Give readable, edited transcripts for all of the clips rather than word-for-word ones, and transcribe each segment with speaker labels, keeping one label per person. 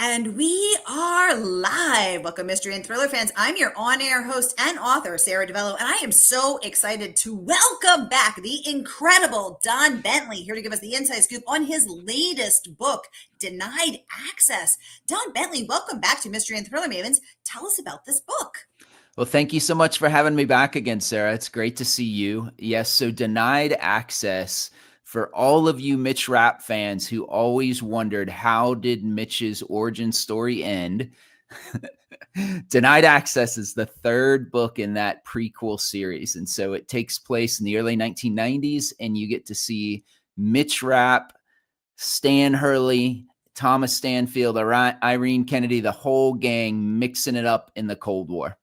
Speaker 1: And we are live. Welcome, mystery and thriller fans. I'm your on-air host and author, Sara DiVello, and I am so excited to welcome back the incredible Don Bentley, here to give us the inside scoop on his latest book, Denied Access. Don Bentley, welcome back to Mystery and Thriller Mavens. Tell us about this book.
Speaker 2: Well, thank you so much for having me back again, Sara. It's great to see you. Yes, so Denied Access, for all of you Mitch Rapp fans who always wondered how did Mitch's origin story end, Denied Access is the third book in that prequel series. And so it takes place in the early 1990s, and you get to see Mitch Rapp, Stan Hurley, Thomas Stanfield, Irene Kennedy, the whole gang mixing it up in the Cold War.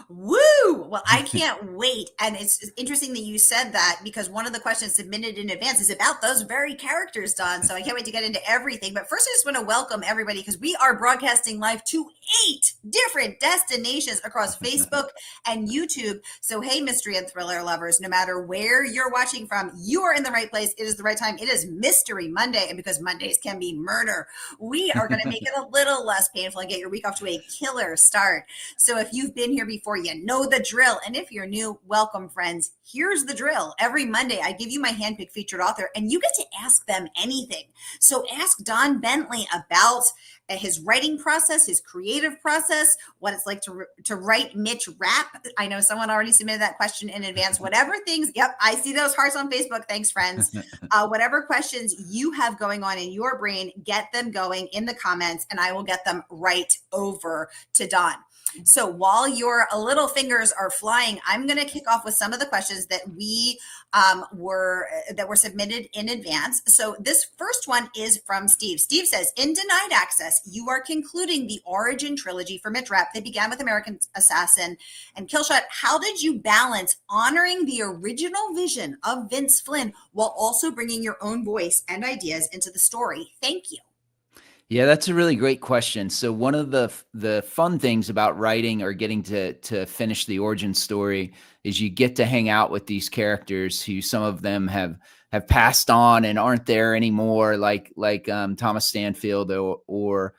Speaker 1: Woo! Well, I can't wait. And it's interesting that you said that, because one of the questions submitted in advance is about those very characters, Don. So I can't wait to get into everything. But first, I just want to welcome everybody, because we are broadcasting live to 8 different destinations across Facebook and YouTube. So, hey, mystery and thriller lovers, no matter where you're watching from, you are in the right place. It is the right time. It is Mystery Monday. And because Mondays can be murder, we are going to make it a little less painful and get your week off to a killer start. So if you've been here before, you know the drill. And if you're new, welcome, friends. Here's the drill. Every Monday, I give you my handpicked featured author, and you get to ask them anything. So ask Don Bentley about his writing process, his creative process, what it's like to write Mitch Rapp. I know someone already submitted that question in advance. Whatever things, yep, I see those hearts on Facebook. Thanks, friends. Whatever questions you have going on in your brain, get them going in the comments, and I will get them right over to Don. So while your little fingers are flying, I'm going to kick off with some of the questions that were submitted in advance. So this first one is from Steve. Steve says, in Denied Access, you are concluding the origin trilogy for Mitch Rapp that began with American Assassin and Killshot. How did you balance honoring the original vision of Vince Flynn while also bringing your own voice and ideas into the story? Thank you.
Speaker 2: Yeah, that's a really great question. So one of the fun things about writing or getting to finish the origin story is you get to hang out with these characters who some of them have passed on and aren't there anymore, like Thomas Stanfield or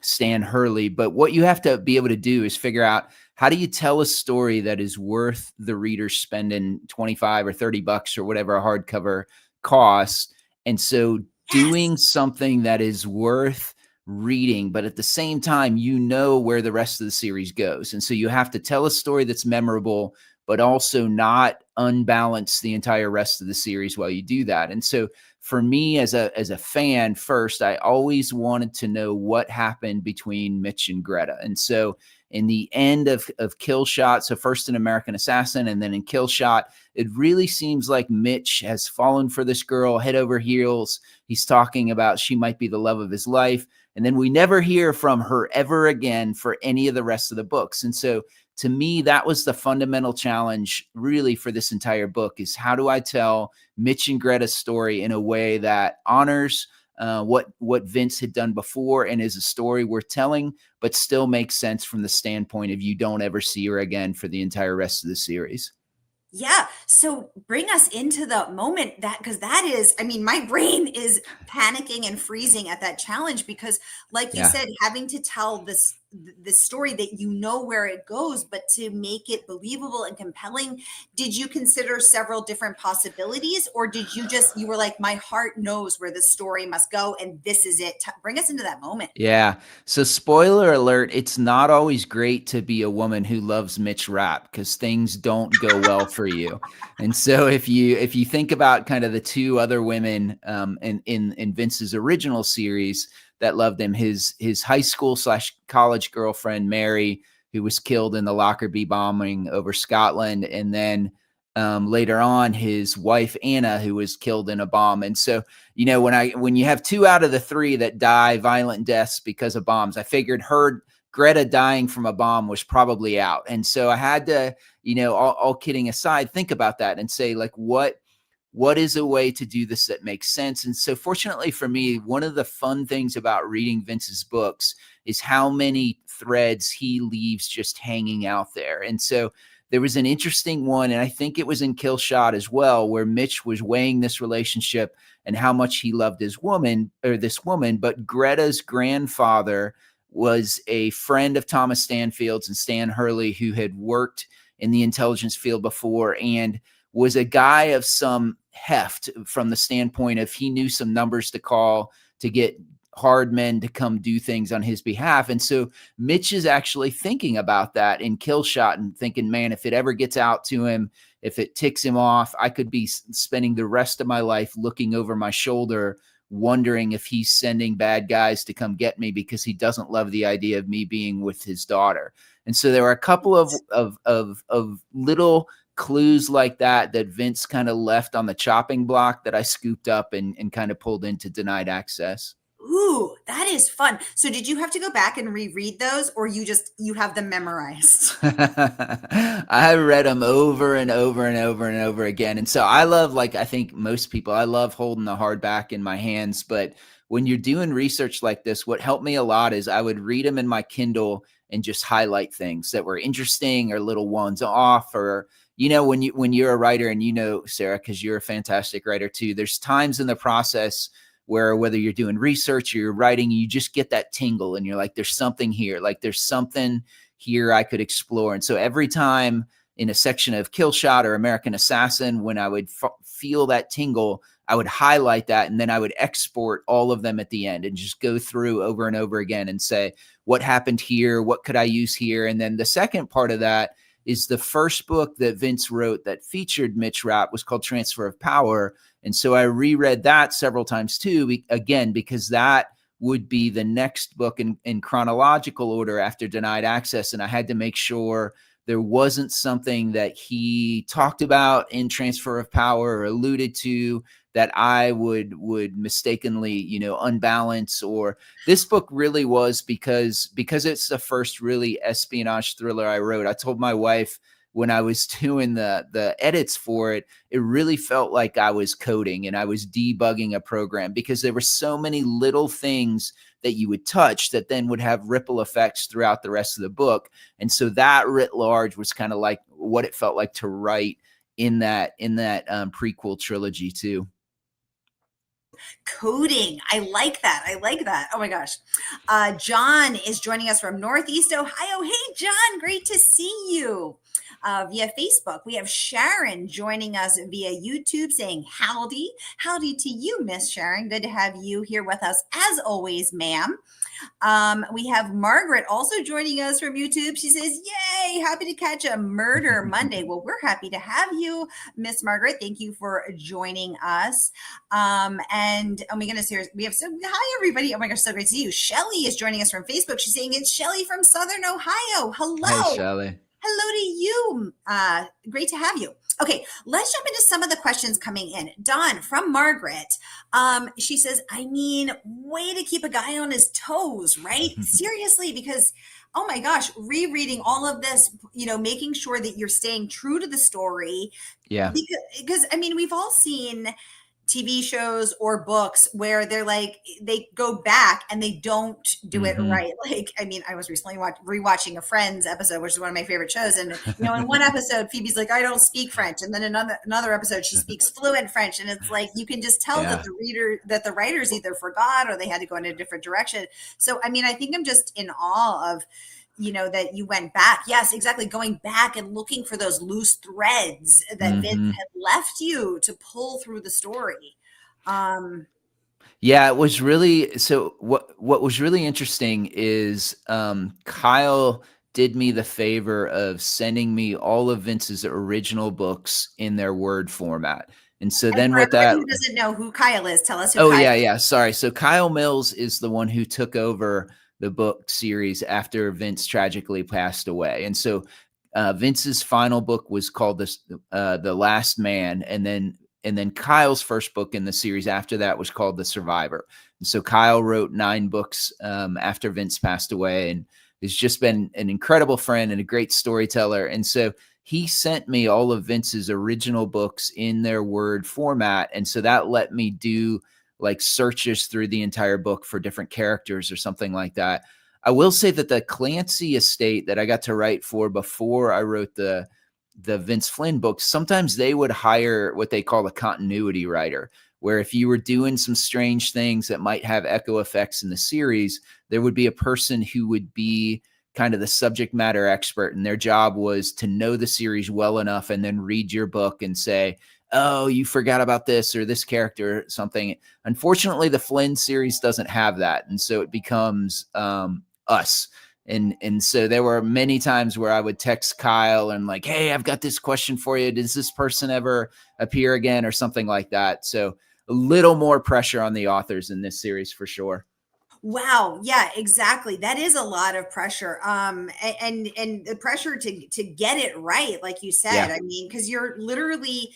Speaker 2: Stan Hurley. But what you have to be able to do is figure out, how do you tell a story that is worth the reader spending 25 or 30 bucks or whatever a hardcover costs? And so doing something that is worth reading, but at the same time, you know where the rest of the series goes. And so you have to tell a story that's memorable, but also not unbalance the entire rest of the series while you do that. And so for me as a fan, first, I always wanted to know what happened between Mitch and Greta. And so in the end of Killshot, so first in American Assassin and then in Killshot, it really seems like Mitch has fallen for this girl head over heels. He's talking about she might be the love of his life. And then we never hear from her ever again for any of the rest of the books. And so to me, that was the fundamental challenge really for this entire book, is how do I tell Mitch and Greta's story in a way that honors what Vince had done before and is a story worth telling, but still makes sense from the standpoint of you don't ever see her again for the entire rest of the series.
Speaker 1: Yeah. So bring us into the moment, because that is, I mean, my brain is panicking and freezing at that challenge, because like you said, having to tell this story that you know where it goes, but to make it believable and compelling. Did you consider several different possibilities, or did you were like, my heart knows where the story must go and this is it? Bring us into that moment.
Speaker 2: Yeah. So spoiler alert, it's not always great to be a woman who loves Mitch Rapp, because things don't go well for you. And so if you think about kind of the two other women in Vince's original series that loved him, his high school / college girlfriend, Mary, who was killed in the Lockerbie bombing over Scotland. And then later on, his wife, Anna, who was killed in a bomb. And so, you know, when you have 2 out of the 3 that die violent deaths because of bombs, I figured Greta dying from a bomb was probably out. And so I had to, you know, all kidding aside, think about that and say, like, what is a way to do this that makes sense? And so fortunately for me, one of the fun things about reading Vince's books is how many threads he leaves just hanging out there. And so there was an interesting one, and I think it was in Killshot as well, where Mitch was weighing this relationship and how much he loved his woman, or this woman. But Greta's grandfather was a friend of Thomas Stanfield's and Stan Hurley, who had worked in the intelligence field before and was a guy of some heft from the standpoint of he knew some numbers to call to get hard men to come do things on his behalf. And so Mitch is actually thinking about that in Kill Shot and thinking, man, if it ever gets out to him, if it ticks him off, I could be spending the rest of my life looking over my shoulder, wondering if he's sending bad guys to come get me because he doesn't love the idea of me being with his daughter. And so there were a couple of little clues like that Vince kind of left on the chopping block that I scooped up and kind of pulled into Denied Access.
Speaker 1: Ooh, that is fun. So did you have to go back and reread those, or you have them memorized?
Speaker 2: I read them over and over and over and over again. And so I love, like, I think most people, I love holding the hardback in my hands. But when you're doing research like this, what helped me a lot is I would read them in my Kindle and just highlight things that were interesting or little ones off, or, you know, when you're a writer, and, you know, Sarah, because you're a fantastic writer too, there's times in the process where whether you're doing research or you're writing, you just get that tingle and you're like, there's something here, like there's something here I could explore. And so every time in a section of Kill Shot or American Assassin, when I would feel that tingle, I would highlight that, and then I would export all of them at the end and just go through over and over again and say, what happened here? What could I use here? And then the second part of that is the first book that Vince wrote that featured Mitch Rapp was called Transfer of Power. And so I reread that several times too, again, because that would be the next book in chronological order after Denied Access. And I had to make sure there wasn't something that he talked about in Transfer of Power or alluded to that I would mistakenly, you know, unbalance. Or this book really was because it's the first really espionage thriller I wrote. I told my wife when I was doing the edits for it, it really felt like I was coding and I was debugging a program, because there were so many little things that you would touch that then would have ripple effects throughout the rest of the book. And so that writ large was kind of like what it felt like to write in that prequel trilogy too.
Speaker 1: Coding. I like that. I like that. Oh my gosh. John is joining us from Northeast Ohio. Hey, John, great to see you. Via Facebook. We have Sharon joining us via YouTube saying howdy. Howdy to you, Miss Sharon. Good to have you here with us as always, ma'am. We have Margaret also joining us from YouTube. She says, yay, happy to catch a murder Monday. Well, we're happy to have you, Miss Margaret. Thank you for joining us. And oh my goodness, we have hi everybody. Oh my gosh, so great to see you. Shelly is joining us from Facebook. She's saying it's Shelly from Southern Ohio. Hello.
Speaker 2: Hey, Shelly.
Speaker 1: Hello to you. Great to have you. Okay, let's jump into some of the questions coming in. Dawn from Margaret. She says, I mean, way to keep a guy on his toes, right? Seriously, because, oh my gosh, rereading all of this, you know, making sure that you're staying true to the story.
Speaker 2: Yeah.
Speaker 1: Because I mean, we've all seen TV shows or books where they're like, they go back and they don't do it right. Like, I mean, I was recently rewatching a Friends episode, which is one of my favorite shows. And, you know, in one episode, Phoebe's like, I don't speak French. And then another episode, she speaks fluent French. And it's like, you can just tell that the writers either forgot or they had to go in a different direction. So, I mean, I think I'm just in awe of, you know, that you went back. Yes, exactly. Going back and looking for those loose threads that Vince had left you to pull through the story.
Speaker 2: Yeah, it was really, so what was really interesting is Kyle did me the favor of sending me all of Vince's original books in their Word format. And so then
Speaker 1: for
Speaker 2: with
Speaker 1: everybody
Speaker 2: that,
Speaker 1: who doesn't know who Kyle is, tell us who Kyle is.
Speaker 2: Yeah. Sorry. So Kyle Mills is the one who took over the book series after Vince tragically passed away. And so Vince's final book was called The Last Man. And then Kyle's first book in the series after that was called The Survivor. And so Kyle wrote 9 books after Vince passed away, and has just been an incredible friend and a great storyteller. And so he sent me all of Vince's original books in their Word format. And so that let me do like searches through the entire book for different characters or something like that. I will say that the Clancy estate that I got to write for before I wrote the Vince Flynn books, sometimes they would hire what they call a continuity writer, where if you were doing some strange things that might have echo effects in the series, there would be a person who would be kind of the subject matter expert, and their job was to know the series well enough and then read your book and say, oh, you forgot about this or this character or something. Unfortunately, the Flynn series doesn't have that. And so it becomes us. And so there were many times where I would text Kyle and like, hey, I've got this question for you. Does this person ever appear again or something like that? So a little more pressure on the authors in this series for sure.
Speaker 1: Wow. Yeah, exactly. That is a lot of pressure. And the pressure to get it right, like you said.
Speaker 2: Yeah.
Speaker 1: I mean, because you're literally,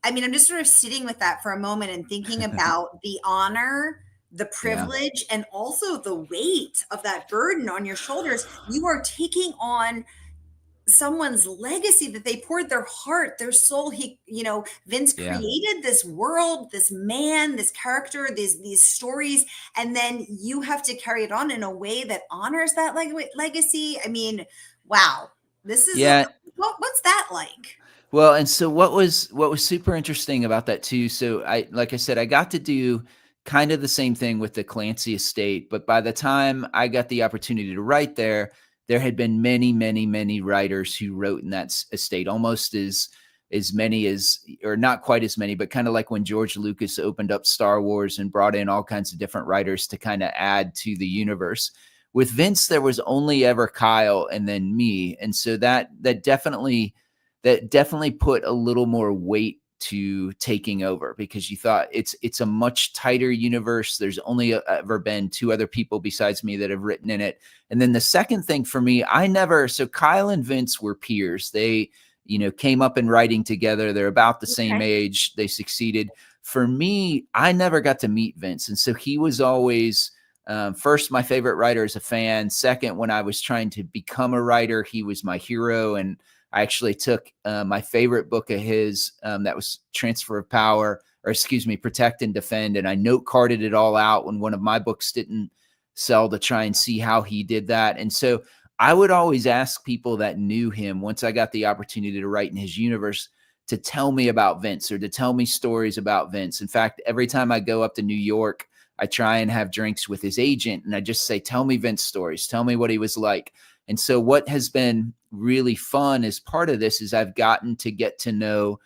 Speaker 1: I mean, I'm just sort of sitting with that for a moment and thinking about the honor, the
Speaker 2: Yeah.
Speaker 1: privilege, and also the weight of that burden on your shoulders. You are taking on someone's legacy that they poured their heart, their soul. Vince
Speaker 2: Yeah.
Speaker 1: created this world, this man, this character, these stories, and then you have to carry it on in a way that honors that legacy. I mean, wow, this is
Speaker 2: Yeah.
Speaker 1: what's that like?
Speaker 2: Well, and so what was super interesting about that too. So like I said, I got to do kind of the same thing with the Clancy estate, but by the time I got the opportunity to write there, there had been many, many, many writers who wrote in that estate, almost as many as, or not quite as many, but kind of like when George Lucas opened up Star Wars and brought in all kinds of different writers to kind of add to the universe. With Vince, there was only ever Kyle and then me, and so that definitely put a little more weight to taking over, because you thought it's a much tighter universe. There's only ever been two other people besides me that have written in it. And then the second thing for me, so Kyle and Vince were peers. They, came up in writing together. They're about the same
Speaker 1: Okay.
Speaker 2: age. They succeeded. For me, I never got to meet Vince. And so he was always, first, my favorite writer as a fan. Second, when I was trying to become a writer, he was my hero. And I actually took my favorite book of his, that was Transfer of Power, or excuse me, Protect and Defend. And I note carded it all out when one of my books didn't sell, to try and see how he did that. And so I would always ask people that knew him, once I got the opportunity to write in his universe, to tell me about Vince or to tell me stories about Vince. In fact, every time I go up to New York, I try and have drinks with his agent, and I just say, tell me Vince stories. Tell me what he was like. And so what has been really fun as part of this is I've gotten to get to know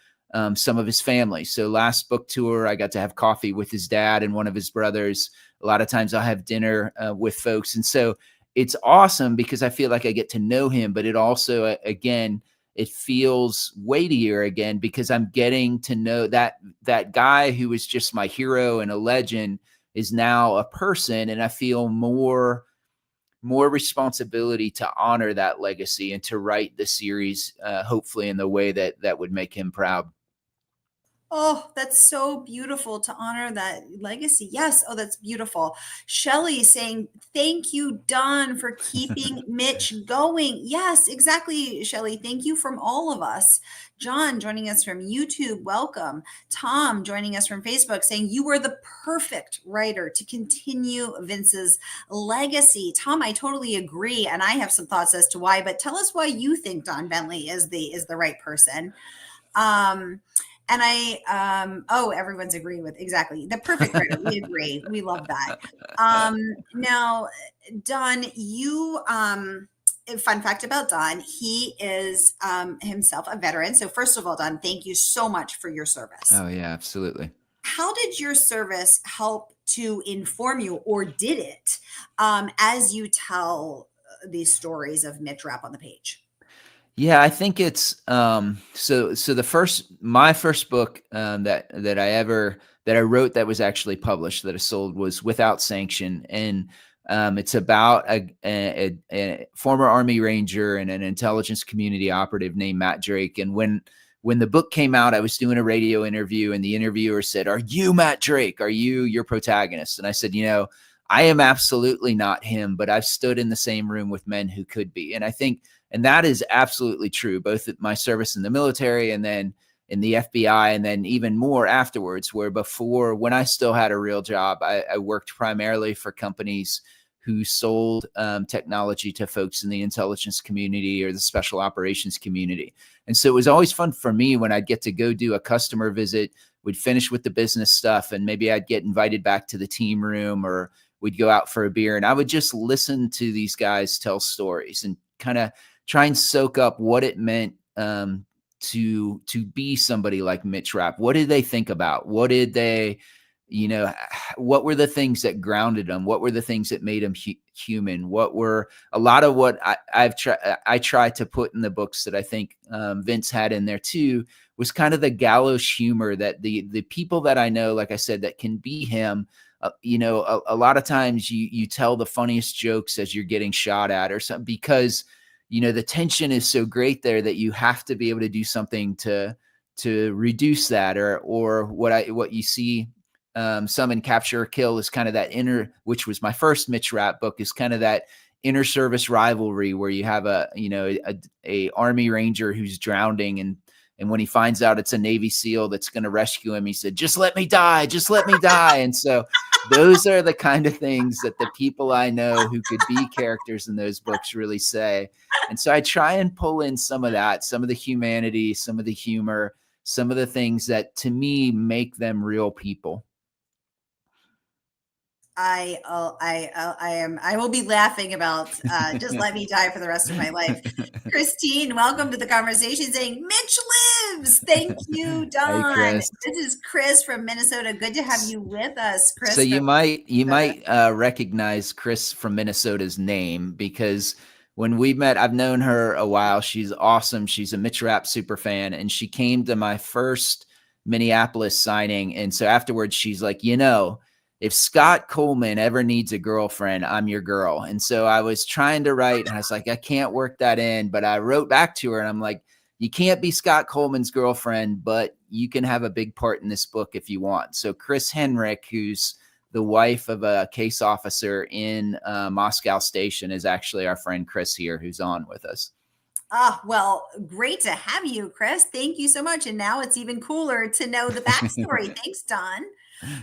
Speaker 2: some of his family. So last book tour, I got to have coffee with his dad and one of his brothers. A lot of times I'll have dinner with folks. And so it's awesome because I feel like I get to know him, but it also, again, it feels weightier again because I'm getting to know that guy who was just my hero and a legend is now a person, and I feel more responsibility to honor that legacy and to write the series, hopefully in the way that would make him proud.
Speaker 1: Oh, that's so beautiful to honor that legacy. Yes. Oh, that's beautiful. Shelley saying, thank you, Don, for keeping Mitch going. Yes, exactly, Shelley. Thank you from all of us. John joining us from YouTube. Welcome. Tom joining us from Facebook saying, you were the perfect writer to continue Vince's legacy. Tom, I totally agree. And I have some thoughts as to why, but tell us why you think Don Bentley is the right person. Um, and oh, everyone's agreeing with exactly the perfect writer. We agree. We love that. Now, Don, fun fact about Don, he is himself a veteran. So first of all, Don, thank you so much for your service.
Speaker 2: Oh yeah, absolutely.
Speaker 1: How did your service help to inform you, or did it, as you tell these stories of Mitch Rapp on the page?
Speaker 2: Yeah, I think it's so my first book that I wrote that was actually published, that I sold, was Without Sanction, and it's about a former Army Ranger and an intelligence community operative named Matt Drake. And when the book came out, I was doing a radio interview, and the interviewer said, "Are you Matt Drake? Are you your protagonist?" And I said, I am absolutely not him, but I've stood in the same room with men who could be. And I think, and that is absolutely true, both at my service in the military and then in the FBI, and then even more afterwards, where before, when I still had a real job, I worked primarily for companies who sold technology to folks in the intelligence community or the special operations community. And so it was always fun for me when I'd get to go do a customer visit, we'd finish with the business stuff, and maybe I'd get invited back to the team room, or we'd go out for a beer, and I would just listen to these guys tell stories and kind of try and soak up what it meant to be somebody like Mitch Rapp. What did they think about? What did they, what were the things that grounded them? What were the things that made them human? What were a lot of what I tried to put in the books that I think Vince had in there too, was kind of the gallows humor that the people that I know, like I said, that can be him. A lot of times you tell the funniest jokes as you're getting shot at or something, because the tension is so great there that you have to be able to do something to reduce that, or what you see some in Capture or Kill is kind of that inner, which was my first Mitch Rapp book, is kind of that inner service rivalry where you have a Army Ranger who's drowning, and when he finds out it's a Navy SEAL that's going to rescue him, he said, "Just let me die, just let me die." And so those are the kind of things that the people I know who could be characters in those books really say. And so I try and pull in some of that, some of the humanity, some of the humor, some of the things that to me make them real people.
Speaker 1: I will be laughing about just let me die for the rest of my life. Christine, welcome to the conversation, saying Mitch lives. Thank you, Don.
Speaker 2: Hey, Chris.
Speaker 1: This is Chris from Minnesota. Good to have you with us, Chris.
Speaker 2: So you might recognize Chris from Minnesota's name, because when we met, I've known her a while. She's awesome. She's a Mitch Rapp super fan, and she came to my first Minneapolis signing. And so afterwards, she's like, if Scott Coleman ever needs a girlfriend, I'm your girl. And so I was trying to write, and I was like, I can't work that in, but I wrote back to her, and I'm like, you can't be Scott Coleman's girlfriend, but you can have a big part in this book if you want. So Chris Henrik, who's the wife of a case officer in Moscow Station, is actually our friend Chris here, who's on with us.
Speaker 1: Well, great to have you, Chris. Thank you so much. And now it's even cooler to know the backstory. Thanks, Don.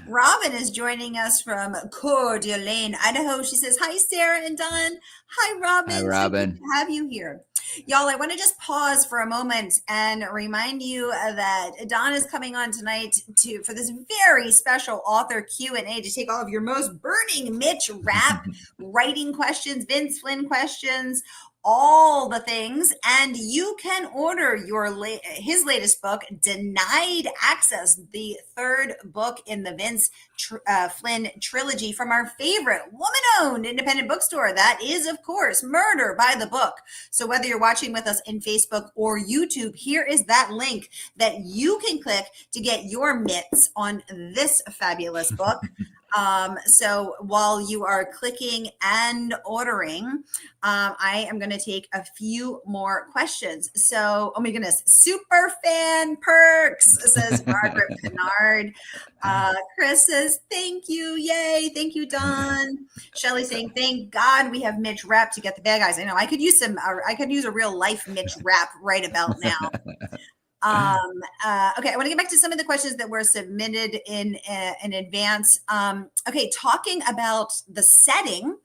Speaker 1: Robin is joining us from Coeur d'Alene, Idaho. She says, "Hi, Sara and Don." Hi, Robin.
Speaker 2: Hi, Robin.
Speaker 1: So good to have you here. Y'all, I want to just pause for a moment and remind you that Don is coming on tonight for this very special author Q&A to take all of your most burning Mitch Rapp writing questions, Vince Flynn questions, all the things. And you can order his latest book, Denied Access, the third book in the Vince Flynn trilogy, from our favorite woman-owned independent bookstore. That is, of course, Murder by the Book. So whether you're watching with us in Facebook or YouTube, here is that link that you can click to get your mitts on this fabulous book. So while you are clicking and ordering, I am going to take a few more questions. So, oh my goodness, super fan perks, says Margaret Pinard. Chris says, thank you. Yay. Thank you, Don. Shelley saying, thank God we have Mitch Rapp to get the bad guys. I know I could use a real life Mitch Rapp right about now. Okay, I want to get back to some of the questions that were submitted in advance. Okay, talking about the setting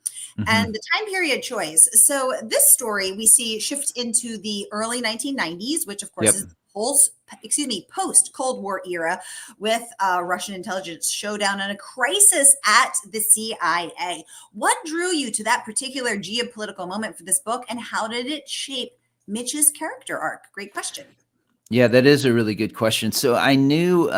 Speaker 1: and the time period choice. So this story we see shift into the early 1990s, which of course is post Cold War era, with Russian intelligence showdown and a crisis at the CIA. What drew you to that particular geopolitical moment for this book, and how did it shape Mitch's character arc? Great question.
Speaker 2: Yeah, that is a really good question. So I knew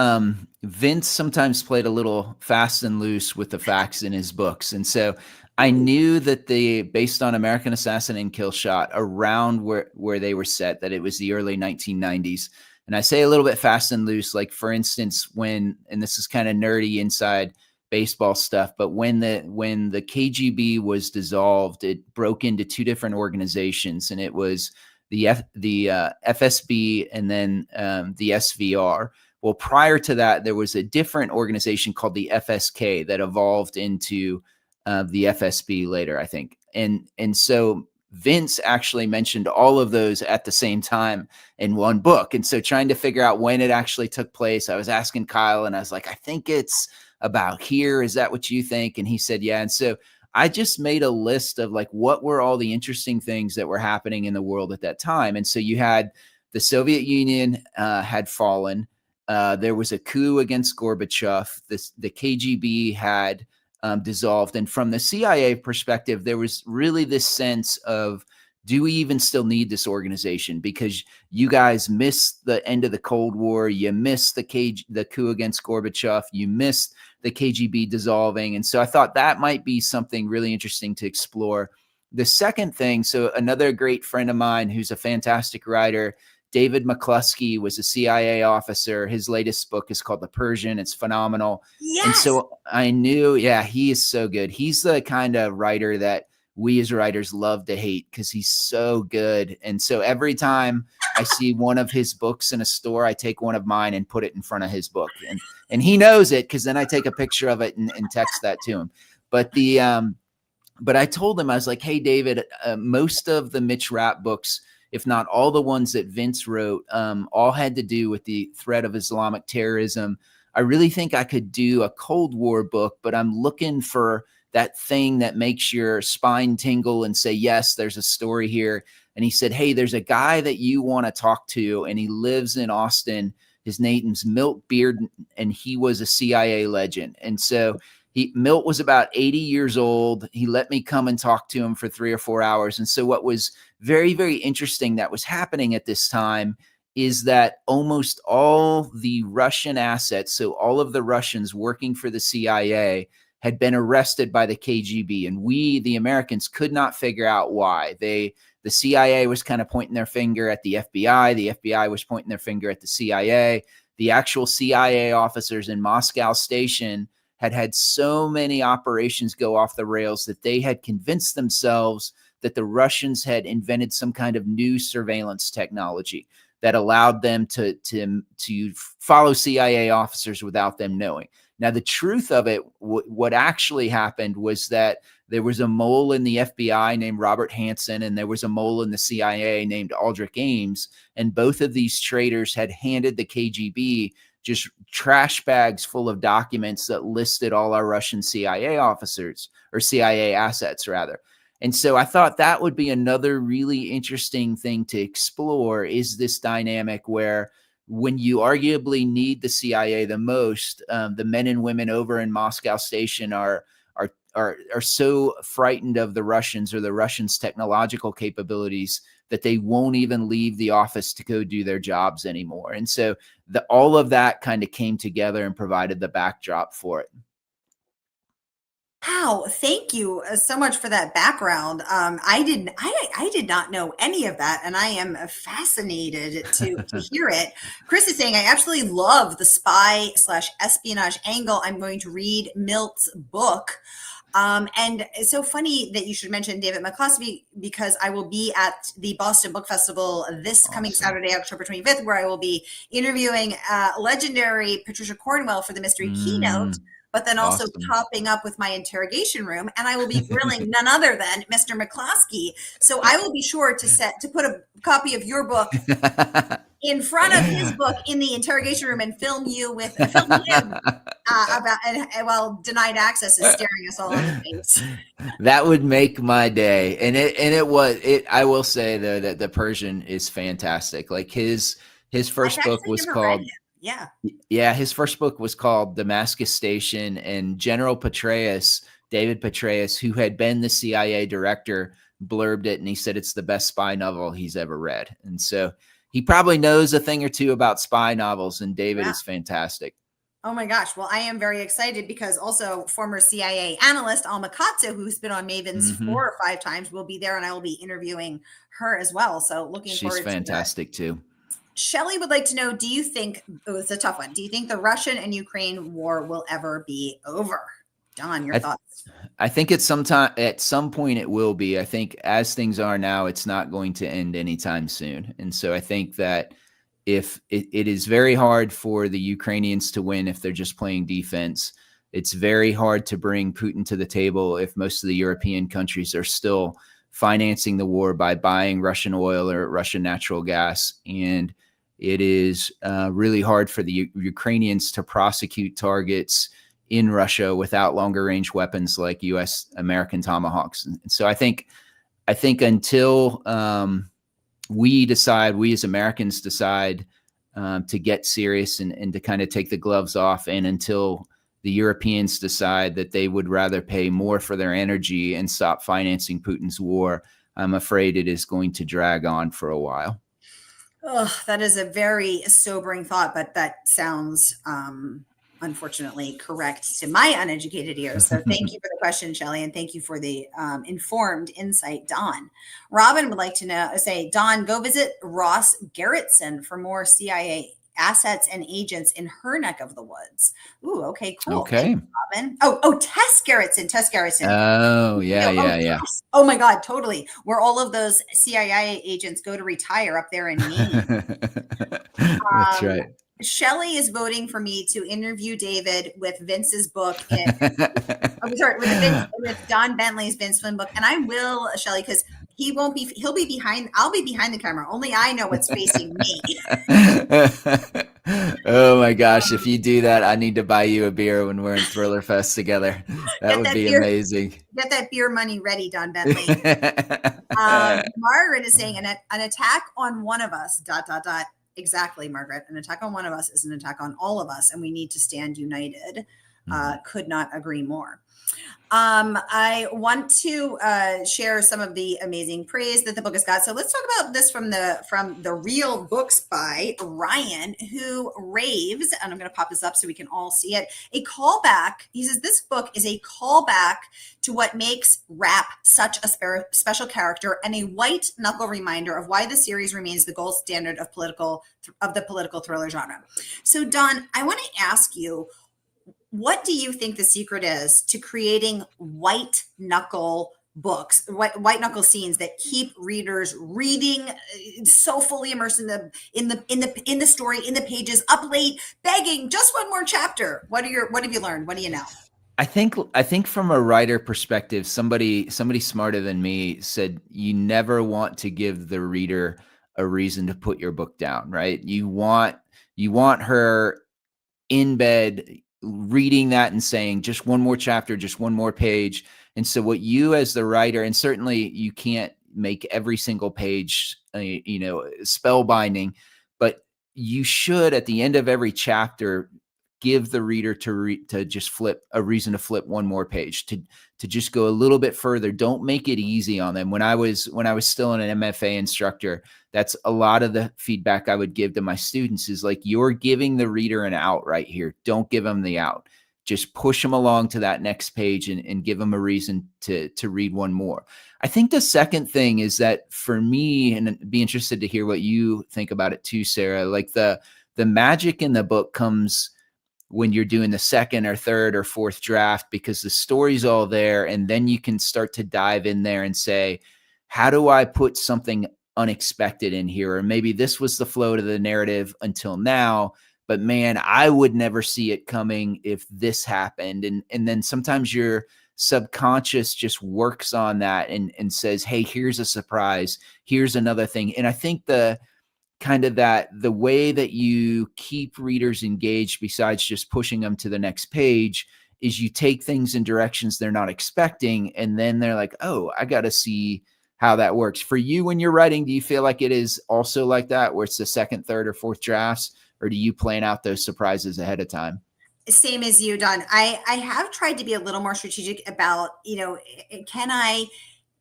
Speaker 2: Vince sometimes played a little fast and loose with the facts in his books. And so I knew that based on American Assassin and Kill Shot, around where they were set, that it was the early 1990s. And I say a little bit fast and loose, like for instance, and this is kind of nerdy inside baseball stuff, but when the KGB was dissolved, it broke into two different organizations, and it was the FSB and then the SVR. Well, prior to that, there was a different organization called the FSK that evolved into the FSB later, I think. And so Vince actually mentioned all of those at the same time in one book. And so trying to figure out when it actually took place, I was asking Kyle, and I was like, I think it's about here. Is that what you think? And he said, yeah. And so I just made a list of like, what were all the interesting things that were happening in the world at that time. And so you had the Soviet Union had fallen. There was a coup against Gorbachev. The KGB had dissolved. And from the CIA perspective, there was really this sense of, do we even still need this organization? Because you guys missed the end of the Cold War. You missed the coup against Gorbachev. You missed the KGB dissolving. And so I thought that might be something really interesting to explore. The second thing, so another great friend of mine who's a fantastic writer, David McCluskey, was a CIA officer. His latest book is called The Persian. It's phenomenal.
Speaker 1: Yes.
Speaker 2: And so I knew, he is so good. He's the kind of writer that we as writers love to hate because he's so good. And so every time I see one of his books in a store, I take one of mine and put it in front of his book. And he knows it because then I take a picture of it and text that to him. But I told him, I was like, hey, David, most of the Mitch Rapp books, if not all the ones that Vince wrote, all had to do with the threat of Islamic terrorism. I really think I could do a Cold War book, but I'm looking for that thing that makes your spine tingle and say, yes, there's a story here. And he said, hey, there's a guy that you want to talk to, and he lives in Austin. His name's Milt Beard, and he was a CIA legend. And so Milt was about 80 years old. He let me come and talk to him for 3 or 4 hours. And so what was very, very interesting that was happening at this time is that almost all the Russian assets, so all of the Russians working for the CIA, had been arrested by the KGB. And we, the Americans, could not figure out why. The CIA was kind of pointing their finger at the FBI. The FBI was pointing their finger at the CIA. The actual CIA officers in Moscow Station had so many operations go off the rails that they had convinced themselves that the Russians had invented some kind of new surveillance technology that allowed them to follow CIA officers without them knowing. Now, the truth of it, what actually happened was that there was a mole in the FBI named Robert Hansen, and there was a mole in the CIA named Aldrich Ames, and both of these traitors had handed the KGB just trash bags full of documents that listed all our Russian CIA officers, or CIA assets rather. And so I thought that would be another really interesting thing to explore, is this dynamic where when you arguably need the CIA the most, the men and women over in Moscow Station are so frightened of the Russians or the Russians' technological capabilities that they won't even leave the office to go do their jobs anymore. And so all of that kind of came together and provided the backdrop for it.
Speaker 1: Wow, thank you so much for that background. I did not know any of that, and I am fascinated to hear it. Chris is saying, I absolutely love the spy / espionage angle. I'm going to read Milt's book. And it's so funny that you should mention David McCluskey, because I will be at the Boston Book Festival this coming Saturday, October 25th, where I will be interviewing legendary Patricia Cornwell for the mystery keynote, but then also popping up with my interrogation room, and I will be grilling none other than Mr. McCluskey. So I will be sure to put a copy of your book in front of his book in the interrogation room and film him while denied access is staring us all in the face.
Speaker 2: That would make my day. And it I will say though that The Persian is fantastic. Like his first book was called his first book was called Damascus Station, and General Petraeus, David Petraeus, who had been the CIA director, blurbed it, and he said it's the best spy novel he's ever read. And so he probably knows a thing or two about spy novels, and David is fantastic.
Speaker 1: Oh my gosh. Well, I am very excited because also former CIA analyst Alma Katsu, who's been on Maven's 4 or 5 times, will be there, and I will be interviewing her as well. So looking forward to that. She's
Speaker 2: fantastic too.
Speaker 1: Shelley would like to know, do you think, it's a tough one, do you think the Russian and Ukraine war will ever be over? Don, your thoughts?
Speaker 2: I think at some point it will be. I think as things are now, it's not going to end anytime soon. And so I think that if it is very hard for the Ukrainians to win if they're just playing defense. It's very hard to bring Putin to the table if most of the European countries are still financing the war by buying Russian oil or Russian natural gas. And it is really hard for the Ukrainians to prosecute targets in Russia without longer range weapons like US American Tomahawks. And so I think until we as Americans decide to get serious and to kind of take the gloves off. And until the Europeans decide that they would rather pay more for their energy and stop financing Putin's war, I'm afraid it is going to drag on for a while.
Speaker 1: Oh, that is a very sobering thought, but that sounds unfortunately correct to my uneducated ears. So thank you for the question, Shelley, and thank you for the informed insight, Don. Robin would like to say, Don, go visit Ross Gerritsen for more CIA assets and agents in her neck of the woods. Ooh, okay, cool.
Speaker 2: Okay.
Speaker 1: Thank you, Robin. Oh, Tess Gerritsen.
Speaker 2: Oh, yeah.
Speaker 1: Oh my God, totally. Where all of those CIA agents go to retire up there in Maine.
Speaker 2: That's right.
Speaker 1: Shelley is voting for me to interview David with Vince's book. With Don Bentley's Vince Flynn book. And I will, Shelley, because he'll be behind, I'll be behind the camera. Only I know what's facing me.
Speaker 2: Oh my gosh. If you do that, I need to buy you a beer when we're in Thriller Fest together. That would be amazing.
Speaker 1: Get that beer money ready, Don Bentley. Margaret is saying an attack on one of us, ... Exactly, Margaret. An attack on one of us is an attack on all of us, and we need to stand united. Could not agree more. I want to share some of the amazing praise that the book has got. So let's talk about this from the Real Books by Ryan, who raves, and I'm going to pop this up so we can all see it. A callback. He says this book is a callback to what makes Rapp such a special character and a white-knuckle reminder of why the series remains the gold standard of the political thriller genre. So, Don, I want to ask you, what do you think the secret is to creating white knuckle books, white knuckle scenes that keep readers reading, so fully immersed in the story, in the pages, up late, begging just one more chapter? What have you learned? What do you know?
Speaker 2: I think from a writer perspective, somebody smarter than me said you never want to give the reader a reason to put your book down, right? You want her in bed reading that and saying just one more chapter, just one more page. And so what you as the writer, and certainly you can't make every single page, spellbinding, but you should at the end of every chapter give the reader to just flip a reason to flip one more page, to just go a little bit further. Don't make it easy on them. When I was still an MFA instructor, that's a lot of the feedback I would give to my students is like, you're giving the reader an out right here. Don't give them the out. Just push them along to that next page and give them a reason to read one more. I think the second thing is that for me, and I'd be interested to hear what you think about it too, Sarah, like the magic in the book comes when you're doing the second or third or fourth draft, because the story's all there. And then you can start to dive in there and say, how do I put something unexpected in here? Or maybe this was the flow to the narrative until now, but man, I would never see it coming if this happened. And then sometimes your subconscious just works on that and says, hey, here's a surprise. Here's another thing. And I think the way that you keep readers engaged, besides just pushing them to the next page, is you take things in directions they're not expecting. And then they're like, oh, I got to see how that works. For you, when you're writing, do you feel like it is also like that, where it's the second, third, or fourth drafts, or do you plan out those surprises ahead of time?
Speaker 1: Same as you, Don. I have tried to be a little more strategic about, can I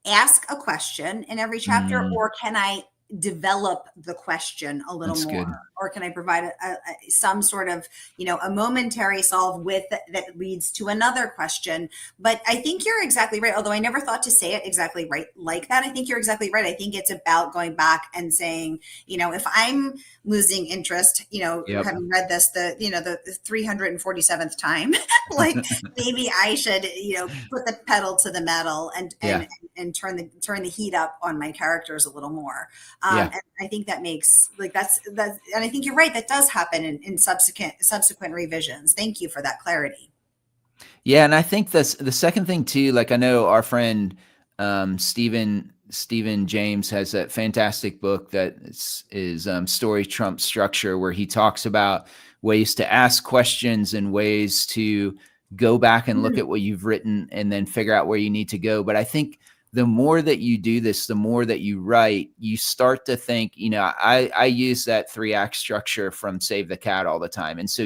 Speaker 1: ask a question in every chapter, or can I develop the question a little more? Good. Or can I provide some sort of, a momentary solve with that leads to another question? But I think you're exactly right. Although I never thought to say it exactly right like that. I think you're exactly right. I think it's about going back and saying, if I'm losing interest, having read this, the 347th time, like maybe I should, put the pedal to the metal and turn the heat up on my characters a little more. And I think that makes that's, and I think you're right. That does happen in subsequent revisions. Thank you for that clarity.
Speaker 2: Yeah. And I think the second thing too, like I know our friend, Stephen James has that fantastic book that is Story Trump Structure, where he talks about ways to ask questions and ways to go back and look at what you've written and then figure out where you need to go. But I think the more that you do this, the more that you write, you start to think, I use that 3-act structure from Save the Cat all the time. And so,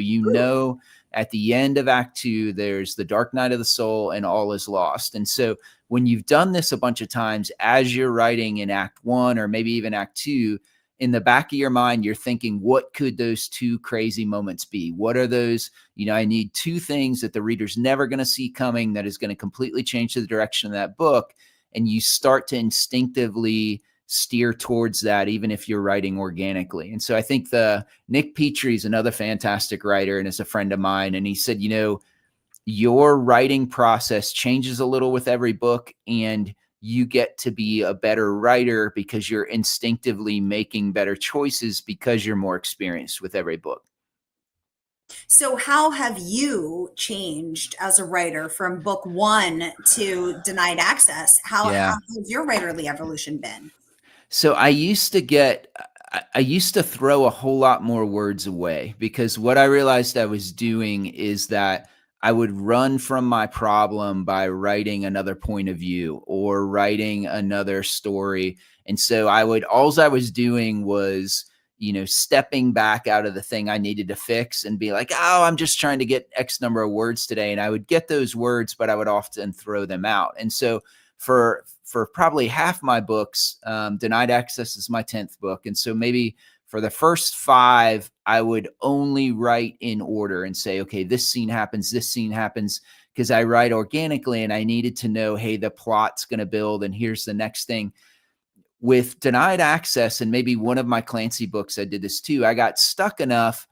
Speaker 2: at the end of Act 2, there's the dark night of the soul and all is lost. And so when you've done this a bunch of times, as you're writing in Act 1 or maybe even Act 2, in the back of your mind, you're thinking, what could those 2 crazy moments be? What are those? I need 2 things that the reader's never going to see coming that is going to completely change the direction of that book. And you start to instinctively steer towards that, even if you're writing organically. And so I think Nick Petrie is another fantastic writer and is a friend of mine. And he said, your writing process changes a little with every book, and you get to be a better writer because you're instinctively making better choices because you're more experienced with every book.
Speaker 1: So how have you changed as a writer from book 1 to Denied Access? How has your writerly evolution been?
Speaker 2: So I used to throw a whole lot more words away, because what I realized I was doing is that I would run from my problem by writing another point of view or writing another story. And so alls I was doing was, stepping back out of the thing I needed to fix and be like, oh, I'm just trying to get X number of words today. And I would get those words, but I would often throw them out. And so for probably half my books, Denied Access is my 10th book. And so maybe for the first 5, I would only write in order and say, okay, this scene happens, because I write organically and I needed to know, hey, the plot's going to build and here's the next thing. With Denied Access, and maybe one of my Clancy books, I did this too. I got stuck enough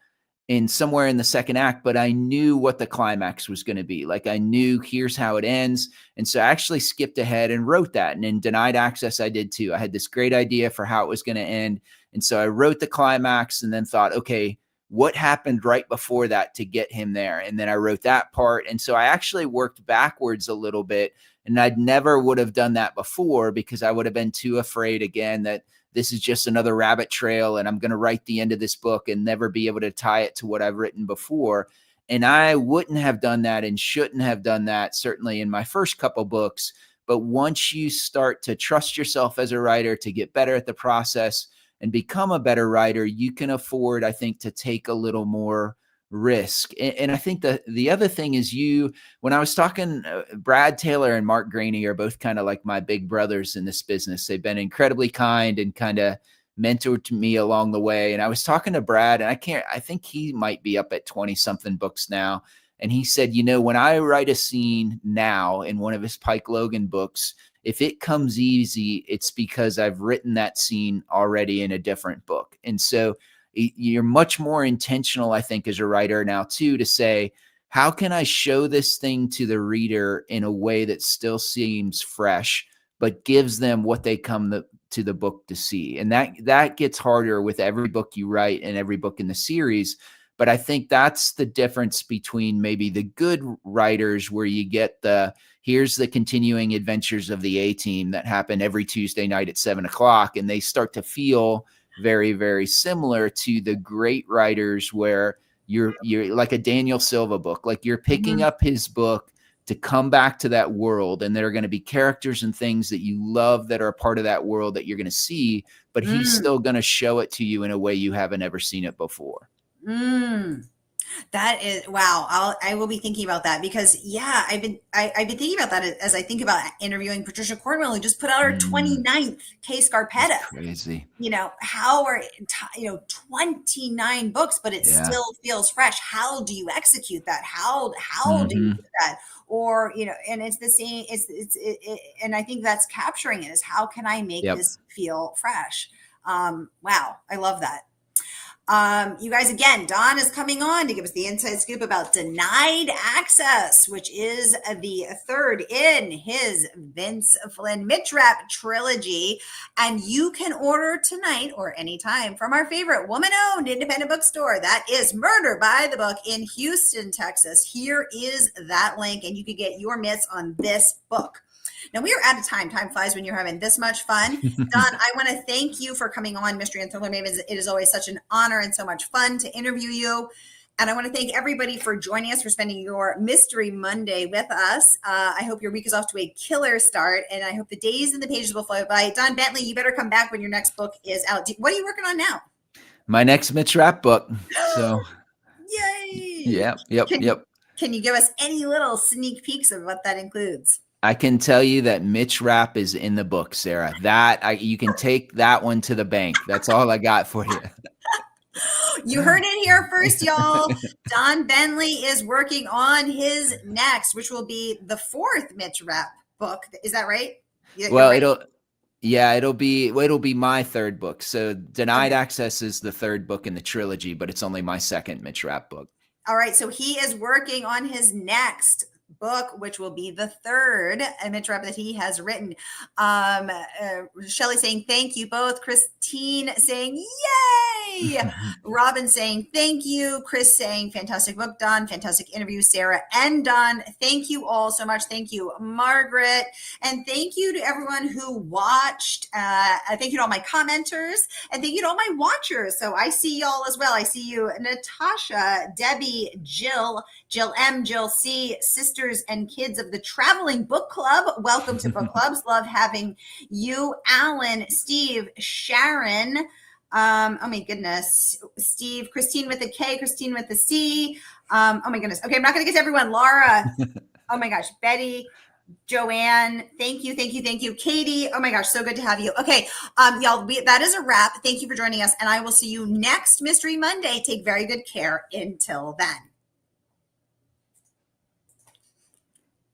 Speaker 2: in somewhere in the second act, but I knew what the climax was going to be. Like, I knew here's how it ends. And so I actually skipped ahead and wrote that. And in Denied Access, I did too. I had this great idea for how it was going to end. And so I wrote the climax and then thought, okay, what happened right before that to get him there? And then I wrote that part. And so I actually worked backwards a little bit. And I'd never would have done that before, because I would have been too afraid, again, that this is just another rabbit trail and I'm going to write the end of this book and never be able to tie it to what I've written before. And I wouldn't have done that and shouldn't have done that, certainly in my first couple books. But once you start to trust yourself as a writer, to get better at the process and become a better writer, you can afford, I think, to take a little more risk. And I think the other thing is, when I was talking, Brad Taylor and Mark Graney are both kind of like my big brothers in this business. They've been incredibly kind and kind of mentored me along the way. And I was talking to Brad, and I think he might be up at 20 something books now. And he said, when I write a scene now in one of his Pike Logan books, if it comes easy, it's because I've written that scene already in a different book. And so you're much more intentional, I think, as a writer now too, to say, how can I show this thing to the reader in a way that still seems fresh, but gives them what they come to the book to see? And that gets harder with every book you write and every book in the series. But I think that's the difference between maybe the good writers, where you get here's the continuing adventures of the A-Team that happen every Tuesday night at 7:00, and they start to feel very, very similar to the great writers, where you're like a Daniel Silva book, like you're picking up his book to come back to that world, and there are going to be characters and things that you love that are a part of that world that you're going to see, but he's still going to show it to you in a way you haven't ever seen it before.
Speaker 1: That is, wow. I will be thinking about that, because I've been thinking about that as I think about interviewing Patricia Cornwell, who just put out her 29th Case Scarpetta.
Speaker 2: That's crazy.
Speaker 1: How are 29 books, but it still feels fresh. How do you execute that? How do you do that? Or, and it's the same, and I think that's capturing it, is how can I make this feel fresh? Wow. I love that. You guys, again, Don is coming on to give us the inside scoop about Denied Access, which is the third in his Vince Flynn Mitch Rapp trilogy. And you can order tonight or anytime from our favorite woman-owned independent bookstore. That is Murder by the Book in Houston, Texas. Here is that link, and you can get your mitts on this book. Now, we are out of time. Time flies when you're having this much fun. Don, I want to thank you for coming on Mystery and Thriller Mavens. It is always such an honor and so much fun to interview you. And I want to thank everybody for joining us, for spending your Mystery Monday with us. I hope your week is off to a killer start, and I hope the days and the pages will fly by. Don Bentley, you better come back when your next book is out. What are you working on now?
Speaker 2: My next Mitch Rapp book. So,
Speaker 1: yay!
Speaker 2: yep.
Speaker 1: Can you give us any little sneak peeks of what that includes?
Speaker 2: I can tell you that Mitch Rapp is in the book, Sarah. You can take that one to the bank. That's all I got for you.
Speaker 1: You heard it here first, y'all. Don Bentley is working on his next, which will be the 4th Mitch Rapp book. Is that right?
Speaker 2: Well, it'll be my 3rd book. So Denied Access is the 3rd book in the trilogy, but it's only my 2nd Mitch Rapp book.
Speaker 1: All right. So he is working on his next book, which will be the 3rd Mitch Rapp that he has written. Shelley saying thank you both. Christine saying yay. Robin saying thank you. Chris saying fantastic book, Don. Fantastic interview, Sarah and Don. Thank you all so much. Thank you, Margaret. And thank you to everyone who watched. Thank you to all my commenters, and thank you to all my watchers. So I see y'all as well. I see you, Natasha, Debbie, Jill M, Jill C, Sisters and Kids of the Traveling Book Club. Welcome to Book Clubs. Love having you. Alan, Steve, Sharon. Oh my goodness. Steve, Christine with a K, Christine with a C. Oh my goodness. Okay, I'm not going to get to everyone. Laura. Oh my gosh. Betty. Joanne, thank you. Katie, oh my gosh, so good to have you. Okay, y'all, that is a wrap. Thank you for joining us, and I will see you next Mystery Monday. Take very good care until then.